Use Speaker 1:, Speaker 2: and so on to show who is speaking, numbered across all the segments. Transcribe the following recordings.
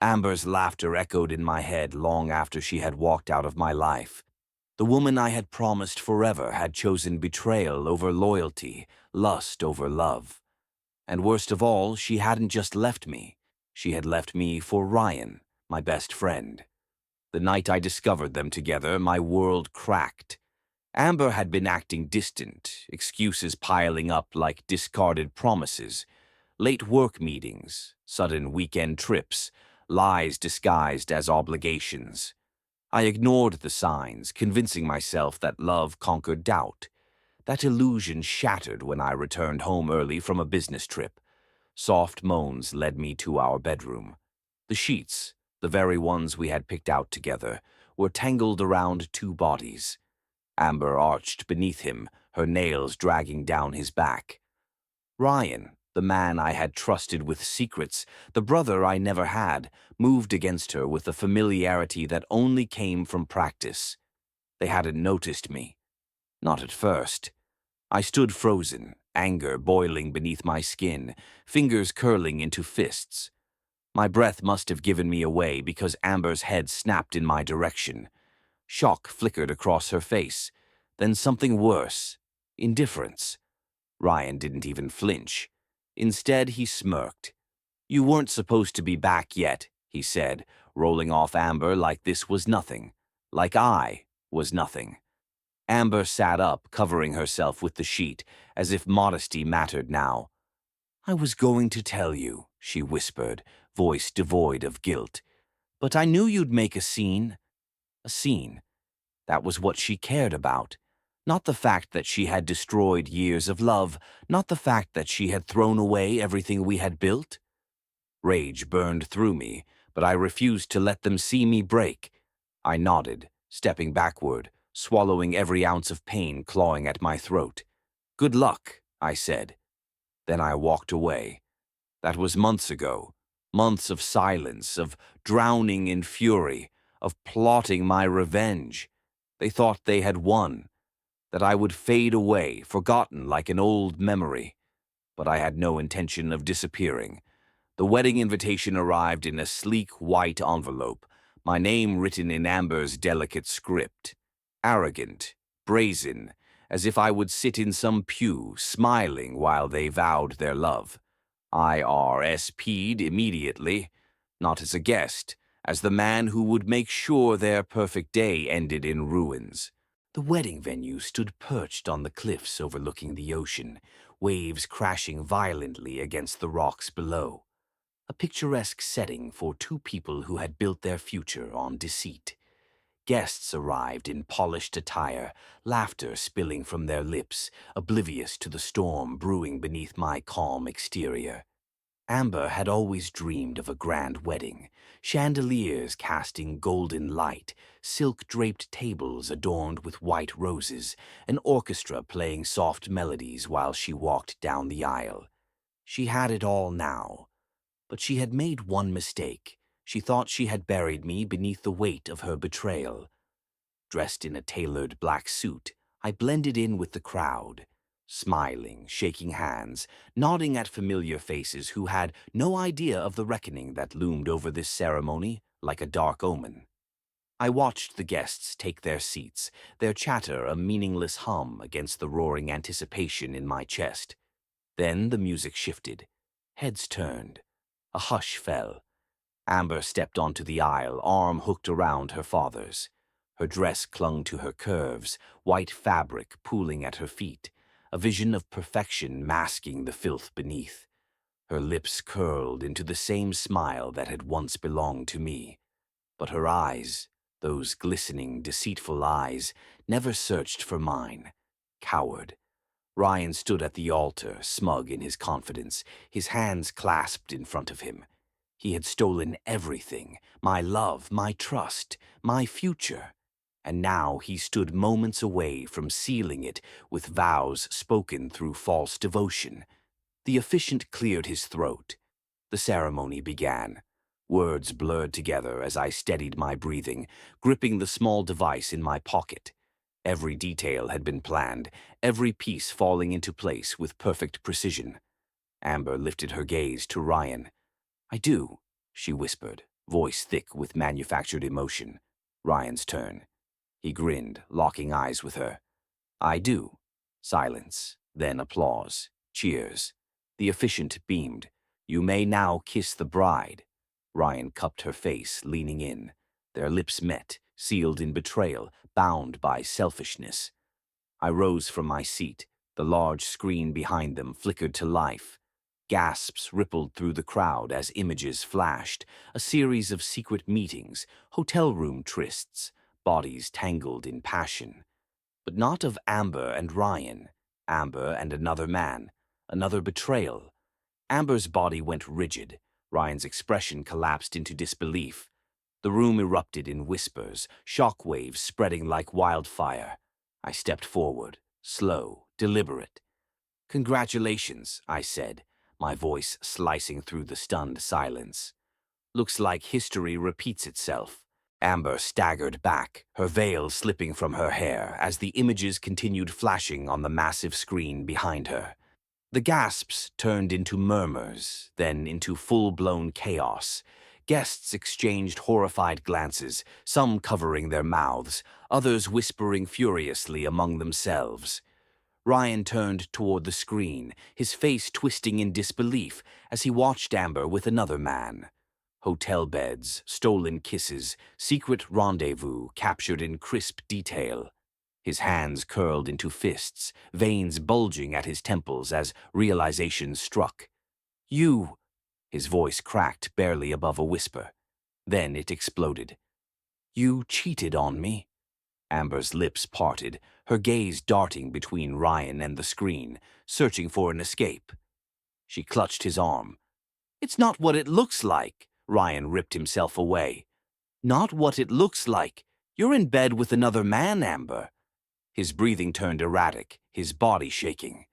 Speaker 1: Amber's laughter echoed in my head long after she had walked out of my life. The woman I had promised forever had chosen betrayal over loyalty, lust over love. And worst of all, she hadn't just left me. She had left me for Ryan, my best friend. The night I discovered them together, my world cracked. Amber had been acting distant, excuses piling up like discarded promises, late work meetings, sudden weekend trips, lies disguised as obligations. I ignored the signs, convincing myself that love conquered doubt. That illusion shattered when I returned home early from a business trip. Soft moans led me to our bedroom. The sheets, the very ones we had picked out together, were tangled around two bodies. Amber arched beneath him, her nails dragging down his back. Ryan, the man I had trusted with secrets, the brother I never had, moved against her with a familiarity that only came from practice. They hadn't noticed me. Not at first. I stood frozen, anger boiling beneath my skin, fingers curling into fists. My breath must have given me away because Amber's head snapped in my direction. Shock flickered across her face, then something worse, indifference. Ryan didn't even flinch. Instead, he smirked. "You weren't supposed to be back yet," he said, rolling off Amber like this was nothing, like I was nothing. Amber sat up, covering herself with the sheet, as if modesty mattered now. "I was going to tell you," she whispered, voice devoid of guilt. "But I knew you'd make a scene." A scene. That was what she cared about. Not the fact that she had destroyed years of love, not the fact that she had thrown away everything we had built. Rage burned through me, but I refused to let them see me break. I nodded, stepping backward, swallowing every ounce of pain clawing at my throat. "Good luck," I said. Then I walked away. That was months ago. Months of silence, of drowning in fury, of plotting my revenge. They thought they had won, that I would fade away, forgotten like an old memory. But I had no intention of disappearing. The wedding invitation arrived in a sleek white envelope, my name written in Amber's delicate script. Arrogant, brazen, as if I would sit in some pew, smiling while they vowed their love. I RSP'd immediately, not as a guest, as the man who would make sure their perfect day ended in ruins. The wedding venue stood perched on the cliffs overlooking the ocean, waves crashing violently against the rocks below. A picturesque setting for two people who had built their future on deceit. Guests arrived in polished attire, laughter spilling from their lips, oblivious to the storm brewing beneath my calm exterior. Amber had always dreamed of a grand wedding, chandeliers casting golden light, silk-draped tables adorned with white roses, an orchestra playing soft melodies while she walked down the aisle. She had it all now. But she had made one mistake. She thought she had buried me beneath the weight of her betrayal. Dressed in a tailored black suit, I blended in with the crowd, smiling, shaking hands, nodding at familiar faces who had no idea of the reckoning that loomed over this ceremony like a dark omen. I watched the guests take their seats, their chatter a meaningless hum against the roaring anticipation in my chest. Then the music shifted. Heads turned. A hush fell. Amber stepped onto the aisle, arm hooked around her father's. Her dress clung to her curves, white fabric pooling at her feet, a vision of perfection masking the filth beneath. Her lips curled into the same smile that had once belonged to me. But her eyes, those glistening, deceitful eyes, never searched for mine. Coward. Ryan stood at the altar, smug in his confidence, his hands clasped in front of him. He had stolen everything, my love, my trust, my future. And now he stood moments away from sealing it with vows spoken through false devotion. The officiant cleared his throat. The ceremony began. Words blurred together as I steadied my breathing, gripping the small device in my pocket. Every detail had been planned, every piece falling into place with perfect precision. Amber lifted her gaze to Ryan. "I do," she whispered, voice thick with manufactured emotion. Ryan's turn. He grinned, locking eyes with her. I do. Silence, then applause. Cheers. The officiant beamed. You may now kiss the bride. Ryan cupped her face, leaning in. Their lips met, sealed in betrayal, bound by selfishness. I rose from my seat. The large screen behind them flickered to life. Gasps rippled through the crowd as images flashed, a series of secret meetings, hotel room trysts, bodies tangled in passion. But not of Amber and Ryan. Amber and another man. Another betrayal. Amber's body went rigid. Ryan's expression collapsed into disbelief. The room erupted in whispers, shock waves spreading like wildfire. I stepped forward, slow, deliberate. Congratulations, I said, my voice slicing through the stunned silence. Looks like history repeats itself. Amber staggered back, her veil slipping from her hair as the images continued flashing on the massive screen behind her. The gasps turned into murmurs, then into full-blown chaos. Guests exchanged horrified glances, some covering their mouths, others whispering furiously among themselves. Ryan turned toward the screen, his face twisting in disbelief as he watched Amber with another man. Hotel beds, stolen kisses, secret rendezvous captured in crisp detail. His hands curled into fists, veins bulging at his temples as realization struck. You! His voice cracked barely above a whisper. Then it exploded. You cheated on me. Amber's lips parted, her gaze darting between Ryan and the screen, searching for an escape. She clutched his arm. It's not what it looks like. Ryan ripped himself away. Not what it looks like. You're in bed with another man, Amber. His breathing turned erratic, his body shaking.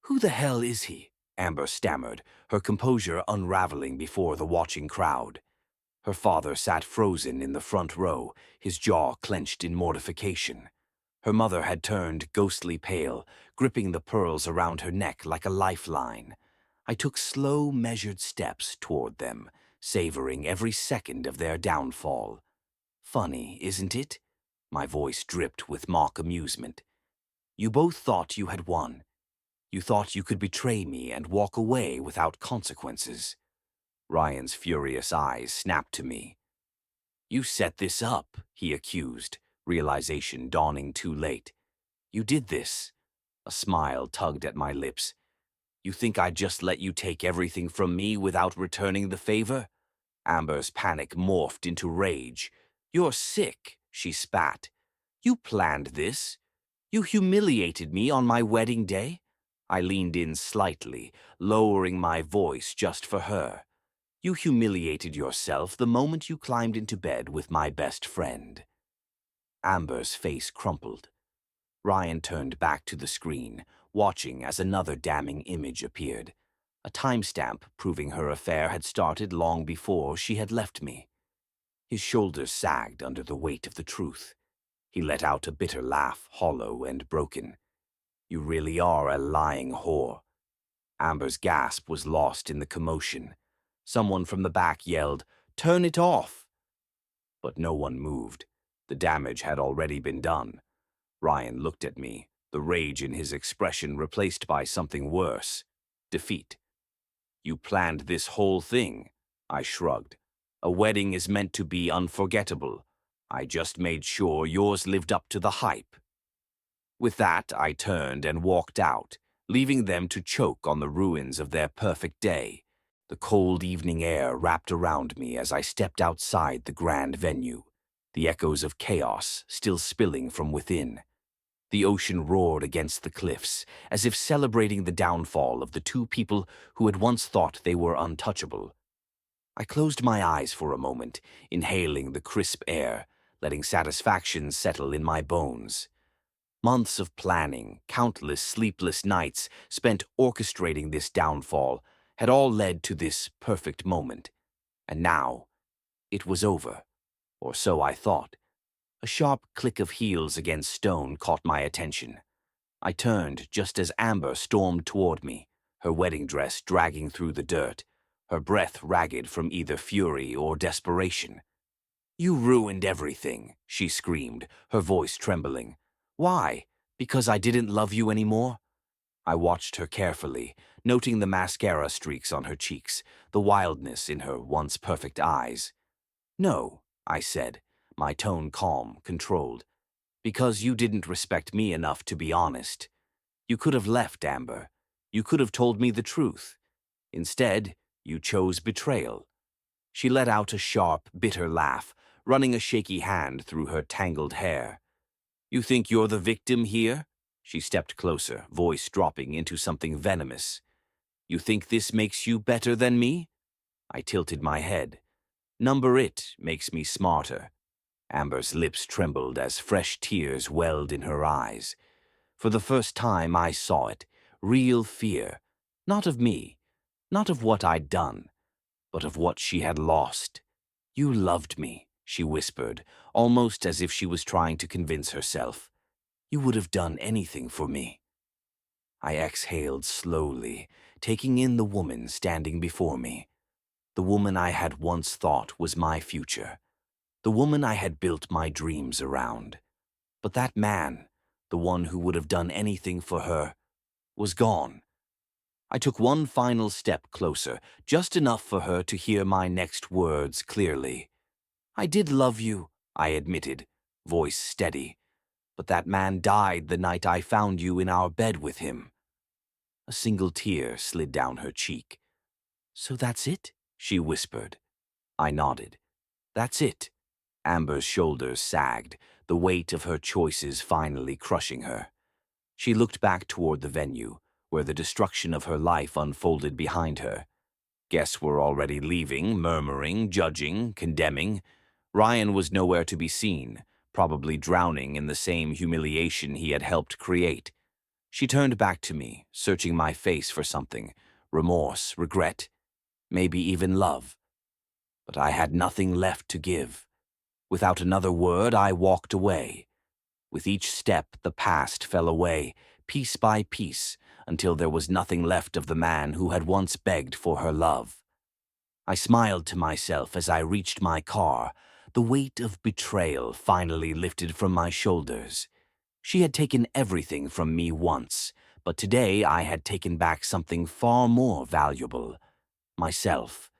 Speaker 1: Who the hell is he? Amber stammered, her composure unraveling before the watching crowd. Her father sat frozen in the front row, his jaw clenched in mortification. Her mother had turned ghostly pale, gripping the pearls around her neck like a lifeline. I took slow, measured steps toward them, savoring every second of their downfall. Funny, isn't it? My voice dripped with mock amusement. You both thought you had won. You thought you could betray me and walk away without consequences. Ryan's furious eyes snapped to me. You set this up, he accused, realization dawning too late. You did this. A smile tugged at my lips. You think I'd just let you take everything from me without returning the favor? Amber's panic morphed into rage. You're sick, she spat. You planned this. You humiliated me on my wedding day. I leaned in slightly, lowering my voice just for her. You humiliated yourself the moment you climbed into bed with my best friend. Amber's face crumpled. Ryan turned back to the screen, watching as another damning image appeared. A timestamp proving her affair had started long before she had left me. His shoulders sagged under the weight of the truth. He let out a bitter laugh, hollow and broken. You really are a lying whore. Amber's gasp was lost in the commotion. Someone from the back yelled, "Turn it off!" But no one moved. The damage had already been done. Ryan looked at me, the rage in his expression replaced by something worse. Defeat. You planned this whole thing. I shrugged. A wedding is meant to be unforgettable. I just made sure yours lived up to the hype. With that, I turned and walked out, leaving them to choke on the ruins of their perfect day. The cold evening air wrapped around me as I stepped outside the grand venue, the echoes of chaos still spilling from within. The ocean roared against the cliffs, as if celebrating the downfall of the two people who had once thought they were untouchable. I closed my eyes for a moment, inhaling the crisp air, letting satisfaction settle in my bones. Months of planning, countless sleepless nights spent orchestrating this downfall, had all led to this perfect moment. And now, it was over, or so I thought. A sharp click of heels against stone caught my attention. I turned just as Amber stormed toward me, her wedding dress dragging through the dirt. her breath ragged from either fury or desperation. "You ruined everything," she screamed, her voice trembling. "Why? Because I didn't love you anymore?" I watched her carefully, noting the mascara streaks on her cheeks, the wildness in her once perfect eyes. "No," I said, my tone calm, controlled. "Because you didn't respect me enough to be honest. You could have left, Amber. You could have told me the truth. Instead, you chose betrayal." She let out a sharp, bitter laugh, running a shaky hand through her tangled hair. "You think you're the victim here?" She stepped closer, voice dropping into something venomous. "You think this makes you better than me?" I tilted my head. "Number it makes me smarter." Amber's lips trembled as fresh tears welled in her eyes. For the first time I saw it, real fear, not of me, not of what I'd done, but of what she had lost. "You loved me," she whispered, almost as if she was trying to convince herself. "You would have done anything for me." I exhaled slowly, taking in the woman standing before me. The woman I had once thought was my future. The woman I had built my dreams around. But that man, the one who would have done anything for her, was gone. I took one final step closer, just enough for her to hear my next words clearly. "I did love you," I admitted, voice steady. "But that man died the night I found you in our bed with him." A single tear slid down her cheek. "So that's it?" she whispered. I nodded. "That's it." Amber's shoulders sagged, the weight of her choices finally crushing her. She looked back toward the venue, where the destruction of her life unfolded behind her. Guests were already leaving, murmuring, judging, condemning. Ryan was nowhere to be seen, probably drowning in the same humiliation he had helped create. She turned back to me, searching my face for something, remorse, regret, maybe even love. But I had nothing left to give. Without another word, I walked away. With each step, the past fell away, piece by piece, until there was nothing left of the man who had once begged for her love. I smiled to myself as I reached my car, the weight of betrayal finally lifted from my shoulders. She had taken everything from me once, but today I had taken back something far more valuable: myself.